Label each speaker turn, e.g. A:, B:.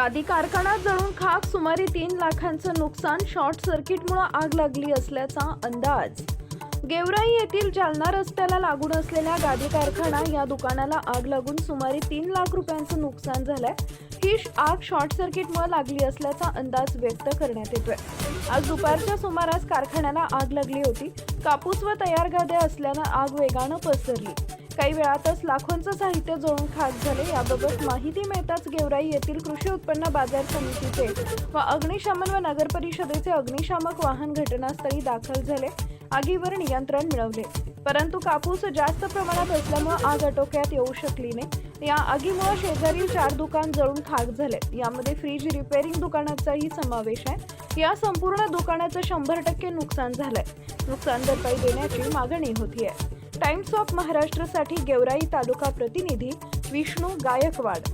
A: गादी कारखाना जळून खाक, सुमारे 3 लाखांचं नुकसान, शॉर्ट सर्किटमुळे आग लागली असल्याचा अंदाज। गेवराई येथील जालना रस्त्याला लागून असलेल्या गादी कारखाना या दुकानाला आग लागून सुमारे 3 लाख रुपयांचं नुकसान झालंय। ही आग शॉर्ट सर्किटमुळे लागली असल्याचा अंदाज व्यक्त करण्यात येतोय। आज दुपारच्या सुमारास कारखान्याला आग लागली होती। कापूस व तयार गाद्या असल्यानं आग वेगानं पसरली। काही वेळातच लाखोंचं साहित्य जळून खाक झाले। याबाबत माहिती मिळताच गेवराई येथील कृषी उत्पन्न बाजार समितीचे व अग्निशमन व नगर परिषदेचे अग्निशामक वाहन घटनास्थळी दाखल झाले। आगीवर नियंत्रण मिळवले, परंतु कापूस जास्त प्रमाणात असल्यामुळे आग आटोक्यात येऊ शकली नाही। या आगीमुळे शेजारील 4 दुकान जळून खाक झाले। यामध्ये फ्रीज रिपेअरिंग दुकानाचाही समावेश आहे। या संपूर्ण दुकानाचं 100% नुकसान झालंय। नुकसान भरपाई देण्याची मागणी होतीये। टाइम्स ऑफ महाराष्ट्रसाठी गेवराई तालुका प्रतिनिधी विष्णू गायकवाड।